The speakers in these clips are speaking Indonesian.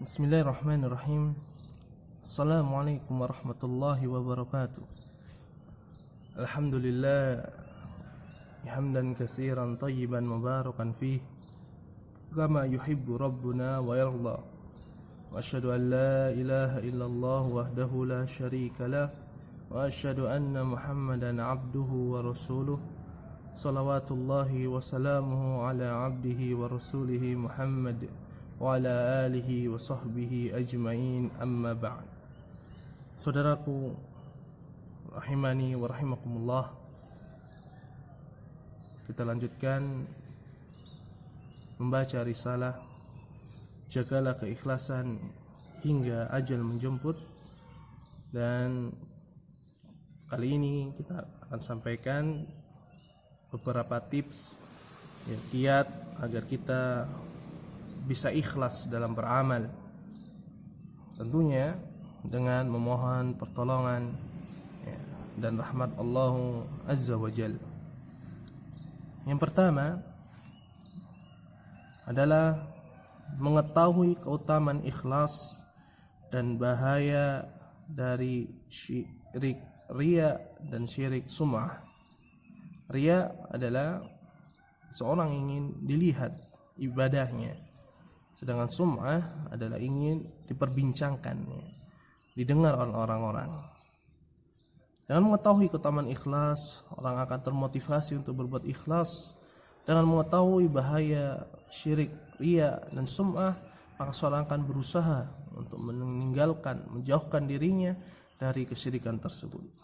Bismillahirrahmanirrahim. Assalamualaikum warahmatullahi wabarakatuh. Alhamdulillah hamdan katsiran tayyiban mubarakan fih kama yuhibbu rabbuna wa yarda. Wa asyhadu an la ilaha illallah wahdahu la syarika lah wa asyhadu anna Muhammadan abduhu wa rasuluh. Salawatullahi wa salamuhu ala abdihi wa rasulihi Muhammad wa ala alihi wa sahbihi ajma'in, amma ba'd. Saudaraku rahimani wa rahimakumullah, kita lanjutkan membaca risalah Jagalah Keikhlasan Hingga Ajal Menjemput. Dan kali ini kita akan sampaikan beberapa tips ya, kiat agar kita bisa ikhlas dalam beramal, tentunya dengan memohon pertolongan ya, dan rahmat Allah Azza wa Jal. Yang pertama adalah mengetahui keutamaan ikhlas dan bahaya dari syirik riya dan syirik sum'ah. Riya adalah seorang ingin dilihat ibadahnya, sedangkan sum'ah adalah ingin diperbincangkan, didengar oleh orang-orang. Dengan mengetahui keutamaan ikhlas, orang akan termotivasi untuk berbuat ikhlas. Dengan mengetahui bahaya syirik, riya, dan sum'ah, maka seorang akan berusaha untuk menjauhkan dirinya dari kesyirikan tersebut.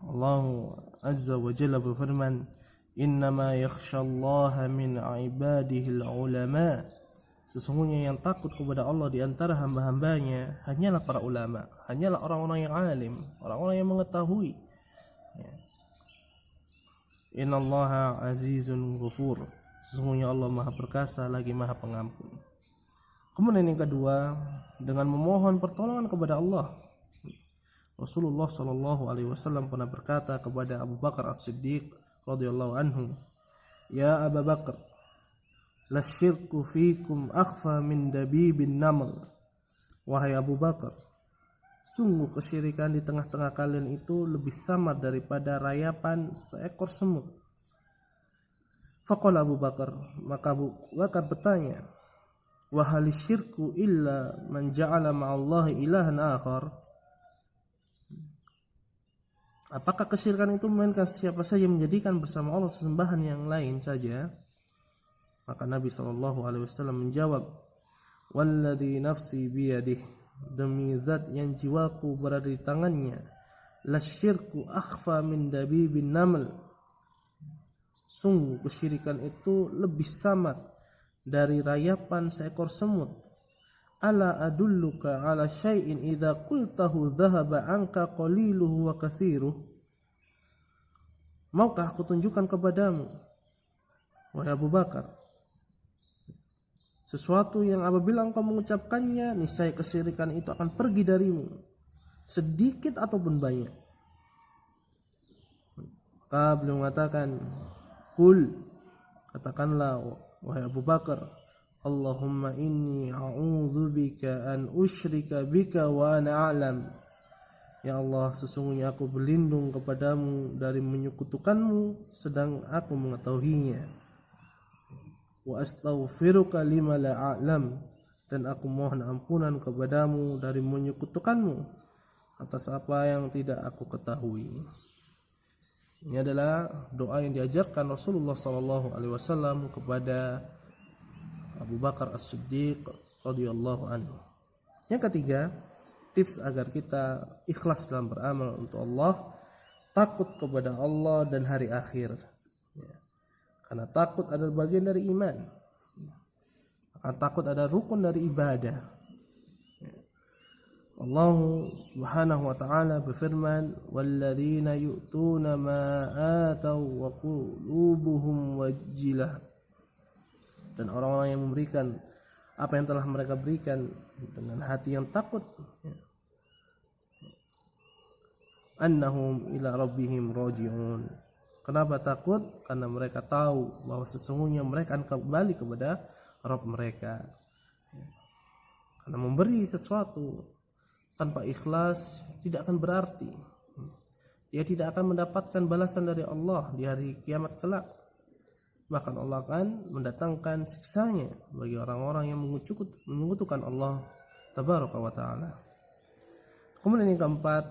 Allah Azza wa Jalla berfirman, innama yakhshallaha min ibadihil ulama. Sesungguhnya yang takut kepada Allah di antara hamba-hambanya hanyalah para ulama, hanyalah orang-orang yang alim, orang-orang yang mengetahui. Innallaha azizun ghafur. Sesungguhnya Allah Maha Perkasa lagi Maha Pengampun. Kemudian yang kedua, dengan memohon pertolongan kepada Allah. Rasulullah sallallahu alaihi wasallam pernah berkata kepada Abu Bakar As-Siddiq radhiyallahu anhu, "Ya Abu Bakar, lasyirku fikum akhfa min dabibin naml." Wahai Abu Bakar, sungguh kesyirikan di tengah-tengah kalian itu lebih samar daripada rayapan seekor semut. Faqala Abu Bakar, maka Abu Bakar bertanya, "Wa halis syirku illa man ja'ala ma'allahi ilahan akhar?" Apakah kesyirikan itu melainkan siapa saja menjadikan bersama Allah sesembahan yang lain saja? Maka Nabi SAW menjawab, "Walladzi nafsi biyadih, demi zat yang jiwaku berada di tangannya, lasyirku akhfa min dabibin naml." Sungguh kesyirikan itu lebih samar dari rayapan seekor semut. Ala adulluka ala syai'in idza qultahu dhahaba anka qaliluhu wa katsiruh. Maukah aku tunjukkan kepadamu, wahai Abu Bakar, sesuatu yang apabila engkau mengucapkannya, niscaya kesyirikan itu akan pergi darimu, sedikit ataupun banyak. Maka beliau mengatakan, "Qul," katakanlah wahai Abu Bakar, "Allahumma inni a'udzubika an usyrika bika wa ana a'lam." Ya Allah, sesungguhnya aku berlindung kepadamu dari menyekutukanmu sedang aku mengetahuinya. Wa astaghfiruka lima la a'lam, dan aku mohon ampunan kepadamu dari menyekutukanmu atas apa yang tidak aku ketahui. Ini adalah doa yang diajarkan Rasulullah SAW kepada Abu Bakar As-Siddiq radhiyallahu anhu. Yang ketiga, tips agar kita ikhlas dalam beramal untuk Allah, takut kepada Allah dan hari akhir. Karena takut adalah bagian dari iman. Karena takut adalah rukun dari ibadah. Allah Subhanahu wa taala berfirman, "Walladzina yu'tuna ma ataw wa qulubuhum wajilah." Dan orang-orang yang memberikan apa yang telah mereka berikan dengan hati yang takut, annahum ila rabbihim raji'un. Kenapa takut? Karena mereka tahu bahwa sesungguhnya mereka akan kembali kepada Rabb mereka. Karena memberi sesuatu tanpa ikhlas tidak akan berarti. Dia tidak akan mendapatkan balasan dari Allah di hari kiamat kelak. Bahkan Allah akan mendatangkan siksanya bagi orang-orang yang menyekutukan Allah Tabaraka wa Ta'ala. Kemudian yang keempat,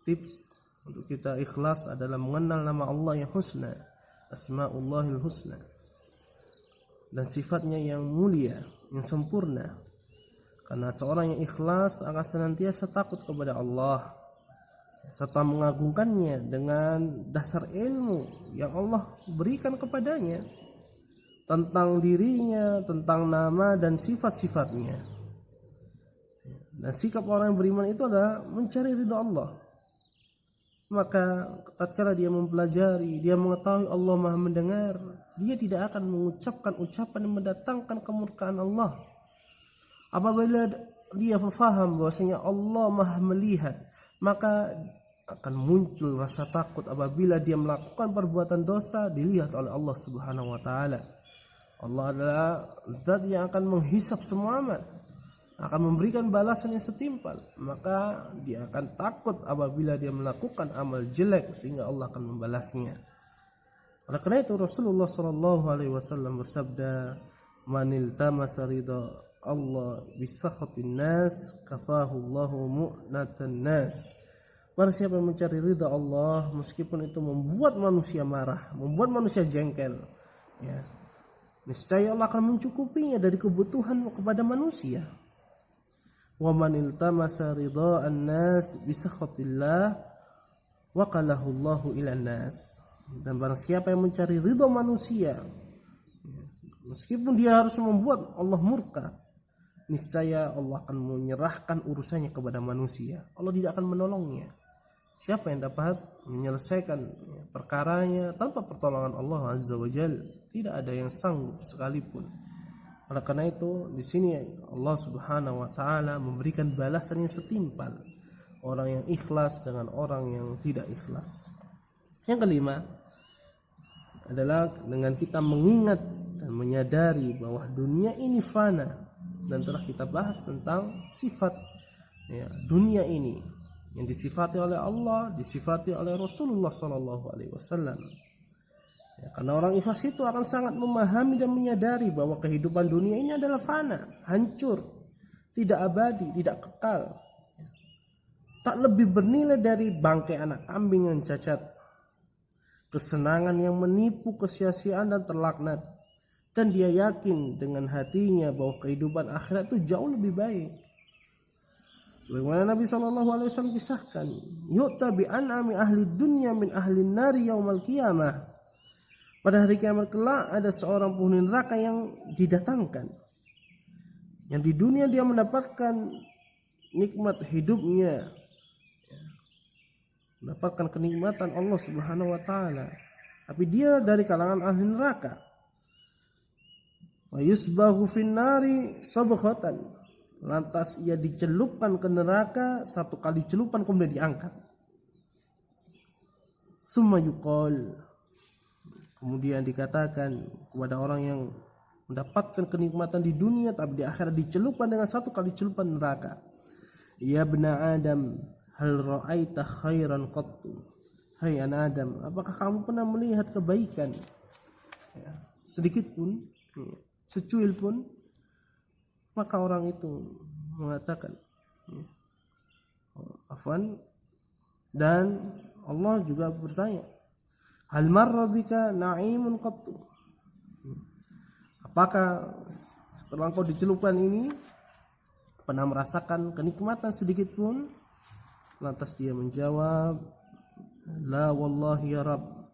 tips untuk kita ikhlas adalah mengenal nama Allah yang husna, Asma'ullahil husna, dan sifatnya yang mulia, yang sempurna. Karena seorang yang ikhlas akan senantiasa takut kepada Allah serta mengagungkannya dengan dasar ilmu yang Allah berikan kepadanya tentang dirinya, tentang nama dan sifat-sifatnya. Dan sikap orang yang beriman itu adalah mencari ridha Allah. Maka tatkala dia mempelajari, dia mengetahui Allah Maha mendengar, dia tidak akan mengucapkan ucapan yang mendatangkan kemurkaan Allah. Apabila dia faham bahwasanya Allah Maha melihat, maka akan muncul rasa takut apabila dia melakukan perbuatan dosa dilihat oleh Allah Subhanahu wa taala. Allah adalah zat yang akan menghisap semua amal, akan memberikan balasan yang setimpal. Maka dia akan takut apabila dia melakukan amal jelek sehingga Allah akan membalasnya. Oleh karena itu Rasulullah sallallahu alaihi wasallam bersabda, "Manil tamasa ridha Allah bisakhatin nas kafahu Allahu mu'natan nas." Barang siapa yang mencari ridha Allah meskipun itu membuat manusia marah, membuat manusia jengkel, ya, niscaya Allah akan mencukupinya dari kebutuhan kepada manusia. Wa man iltamasa ridha'an nas bi sakhatillah waqalahu Allahu ilan nas. Dan barang siapa yang mencari ridha manusia, meskipun dia harus membuat Allah murka, niscaya Allah akan menyerahkan urusannya kepada manusia. Allah tidak akan menolongnya. Siapa yang dapat menyelesaikan perkaranya tanpa pertolongan Allah Azza wa Jalla? Tidak ada yang sanggup sekalipun. Oleh karena itu di sini Allah Subhanahu wa taala memberikan balasan yang setimpal orang yang ikhlas dengan orang yang tidak ikhlas. Yang kelima adalah dengan kita mengingat dan menyadari bahwa dunia ini fana, dan telah kita bahas tentang sifat dunia ini yang disifati oleh Allah, disifati oleh Rasulullah sallallahu alaihi wasallam. Karena orang ikhlas itu akan sangat memahami dan menyadari bahwa kehidupan dunia ini adalah fana, hancur, tidak abadi, tidak kekal. Tak lebih bernilai dari bangkai anak kambing yang cacat. Kesenangan yang menipu, kesia-siaan dan terlaknat. Dan dia yakin dengan hatinya bahwa kehidupan akhirat itu jauh lebih baik. Sebagaimana Nabi SAW kisahkan, yu'ta bi an'ami ahli dunya min ahli nari yaumal qiyamah. Pada hari kiamat kelak ada seorang penghuni neraka yang didatangkan, yang di dunia dia mendapatkan nikmat hidupnya, mendapatkan kenikmatan Allah Subhanahu wa taala, tapi dia dari kalangan ahli neraka. Wa yusbahu fin nari sabghatan. Lantas ia dicelupkan ke neraka satu kali celupan kemudian diangkat. Summa yuqal. Kemudian dikatakan kepada orang yang mendapatkan kenikmatan di dunia tapi di akhirat dicelupkan dengan satu kali celupan neraka. Ya bna Adam, hal ra'aita khairan qattu? Hai anak Adam, apakah kamu pernah melihat kebaikan? Sedikit pun, secuil pun? Maka orang itu mengatakan, afwan, dan Allah juga bertanya, hal marra bika na'imun qattu? Apakah setelah engkau dicelupkan ini pernah merasakan kenikmatan sedikit pun? Lantas dia menjawab, la wallahi ya Rabb,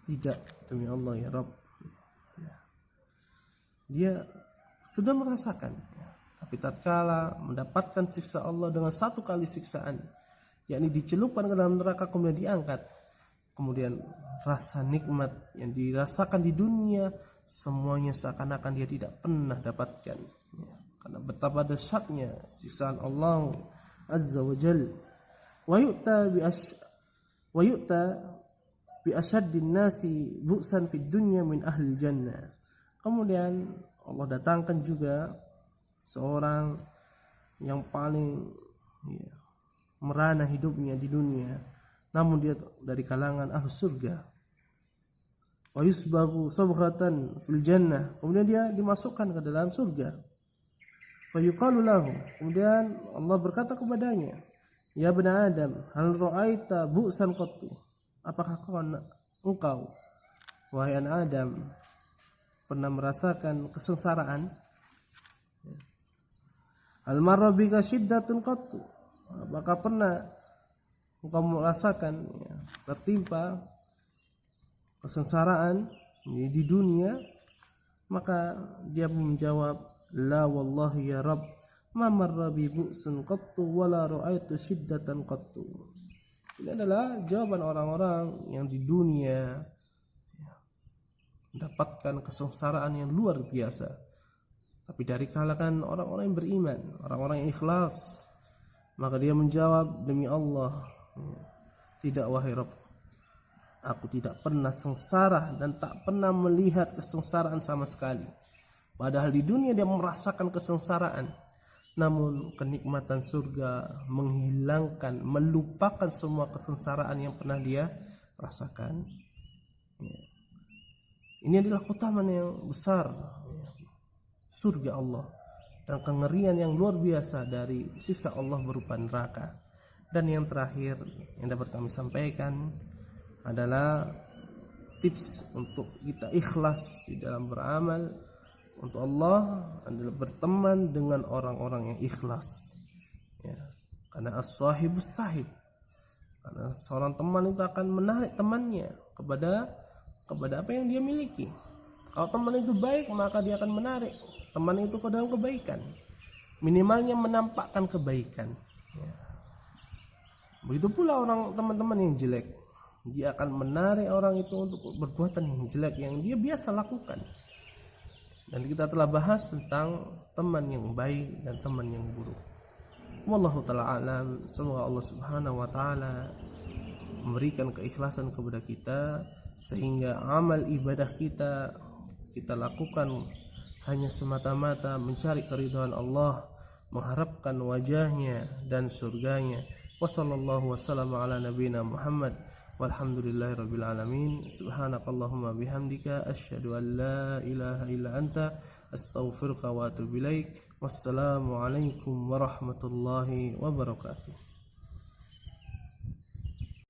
tidak demi Allah ya Rabb. Dia sudah merasakan, tapi tatkala mendapatkan siksa Allah dengan satu kali siksaan, yakni dicelupkan ke dalam neraka kemudian diangkat, kemudian rasa nikmat yang dirasakan di dunia semuanya seakan-akan dia tidak pernah dapatkan, karena betapa dahsyatnya siksaan Allah Azza wa Jalla. Wa yu'ta bi asyaddin nasi bu'san fid dunya min ahli jannah. Kemudian Allah datangkan juga seorang yang paling merana hidupnya di dunia, namun dia dari kalangan ahlus surga. Wa yusbaghu sabghatan fil jannah, kemudian dia dimasukkan ke dalam surga. Fa yuqalu lahu, kemudian Allah berkata kepadanya, ya bani Adam, hal ra'aita bu'san qattu, apakah engkau wahai anak Adam pernah merasakan kesengsaraan? Hal marra bika syiddatun qattu, apakah pernah engkau merasakan tertimpa kesengsaraan di dunia? Maka dia menjawab, la wallahi ya Rabb, ma marra bi bu'sun qattu wala ra'aitu syiddatan qattu. Ini adalah jawaban orang-orang yang di dunia mendapatkan kesengsaraan yang luar biasa, tapi dari kalangan orang-orang yang beriman, orang-orang yang ikhlas. Maka dia menjawab, demi Allah, tidak wahai Rabb, aku tidak pernah sengsara dan tak pernah melihat kesengsaraan sama sekali. Padahal di dunia dia merasakan kesengsaraan, namun kenikmatan surga menghilangkan, melupakan semua kesengsaraan yang pernah dia rasakan. Ini adalah keutamaan yang besar, surga Allah, dan kengerian yang luar biasa dari siksa Allah berupa neraka. Dan yang terakhir yang dapat kami sampaikan adalah tips untuk kita ikhlas di dalam beramal untuk Allah adalah berteman dengan orang-orang yang ikhlas. Karena as-sahibus sahib, karena seorang teman itu akan menarik temannya kepada apa yang dia miliki. Kalau teman itu baik, maka dia akan menarik teman itu ke dalam kebaikan, minimalnya menampakkan kebaikan. Begitu pula orang teman-teman yang jelek, dia akan menarik orang itu untuk perbuatan yang jelek yang dia biasa lakukan. Dan kita telah bahas tentang teman yang baik dan teman yang buruk. Wallahu ta'ala alam. Semoga Allah subhanahu wa ta'ala memberikan keikhlasan kepada kita, sehingga amal ibadah kita lakukan hanya semata-mata mencari keridhaan Allah, mengharapkan wajahnya dan surganya. Wassallallahu wasallam ala nabiyina Muhammad walhamdulillahi rabbil alamin. Subhanakallahumma bihamdika asyhadu an la ilaha illa anta astaghfiruka wa atubu ilaik. Wassalamu alaikum warahmatullahi wabarakatuh.